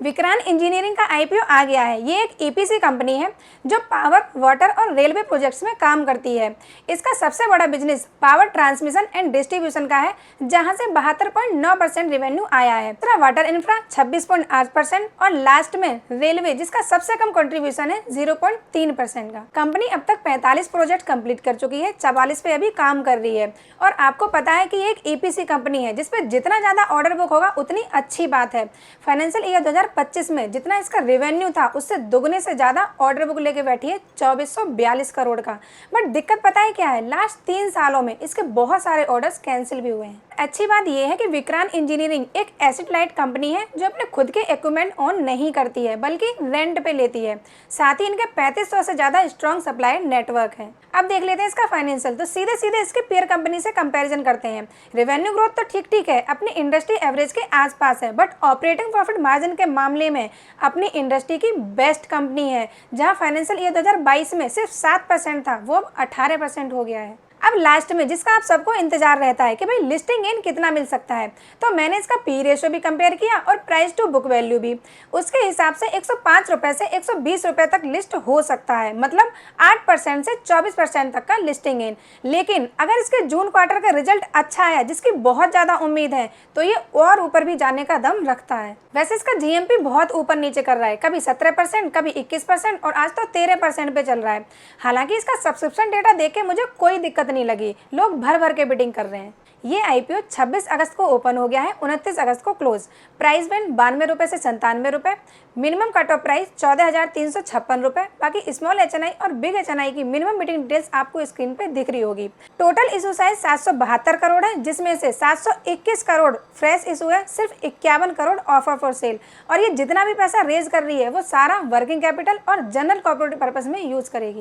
Vikrant engineering का IPO आ गया है। ये एक ईपीसी कंपनी है जो पावर, वाटर और रेलवे प्रोजेक्ट्स में काम करती है। इसका सबसे बड़ा business power transmission and distribution का है, जहां से 72.9% रेवेन्यू आया है। दूसरा वाटर इंफ्रा 26.8% और लास्ट में रेलवे, जिसका सबसे कम कंट्रीब्यूशन है 0.3% का। कंपनी अब तक 45 प्रोजेक्ट कंप्लीट कर चुकी है, 44 पे अभी काम कर रही है। और आपको पता है कि ये एक ईपीसी कंपनी है जिसपे जितना ज्यादा ऑर्डर बुक होगा उतनी अच्छी बात है। फाइनेंशियल ईयर 2025 में जितना इसका रेवेन्यू था उससे दुगने से ज्यादा ऑर्डर बुक लेके बैठी है 2442 करोड़ का। बट दिक्कत पता है क्या है, लास्ट 3 सालों में इसके बहुत सारे ऑर्डर्स कैंसिल भी हुए हैं। अच्छी बात यह है कि विक्रांत इंजीनियरिंग एक एसेट लाइट कंपनी है जो अपने खुद के इक्विपमेंट ओन नहीं करती है बल्कि रेंट पे लेती है। साथ ही इनके 3500 से ज्यादा स्ट्रॉन्ग सप्लायर नेटवर्क है। अब देख लेते हैं इसका फाइनेंशियल, तो सीधे सीधे इसके पीयर कंपनी से कंपैरिजन करते हैं। रेवेन्यू ग्रोथ तो ठीक ठीक है, अपनी इंडस्ट्री एवरेज के आसपास है, बट ऑपरेटिंग प्रॉफिट मार्जिन के मामले में अपनी इंडस्ट्री की बेस्ट कंपनी है। जहां फाइनेंशियल ईयर 2022 में सिर्फ 7% था, वो अब 18% हो गया है। अब लास्ट में जिसका आप सबको इंतजार रहता है कि भाई लिस्टिंग गेन कितना मिल सकता है, तो मैंने इसका पी रेशियो भी कंपेयर किया और प्राइस टू बुक वैल्यू भी। उसके हिसाब से 105 रुपए से 120 रुपए तक लिस्ट हो सकता है, मतलब 8% से 24% तक का लिस्टिंग गेन। लेकिन अगर इसके जून क्वार्टर का रिजल्ट अच्छा आया, जिसकी बहुत ज्यादा उम्मीद है, तो ये और ऊपर भी जाने का दम रखता है। वैसे इसका जीएमपी बहुत ऊपर नीचे कर रहा है, कभी 17%, कभी 21% और आज तो 13% पे चल रहा है। हालांकि इसका सब्सक्रिप्शन डेटा देख के मुझे कोई दिक्कत नहीं लगी, लोग भर भर के बिडिंग कर रहे हैं। ये आईपीओ 26 अगस्त को ओपन हो गया है, 29 अगस्त को क्लोज। प्राइस बैंड 92 रुपए से 97 रुपए। मिनिमम कट ऑफ प्राइस 14,356 रुपए। बाकी स्मॉल एचएनआई और बिग एचएनआई की मिनिमम बिडिंग डिटेल्स आपको स्क्रीन पे दिख रही होगी। टोटल इशू साइज 772 करोड़ है, जिसमें से 721 करोड़ फ्रेश इशू है, सिर्फ 51 करोड़ ऑफर फॉर सेल। और ये जितना भी पैसा रेज कर रही है वो सारा वर्किंग कैपिटल और जनरल कॉर्पोरेट पर्पस में यूज करेगी।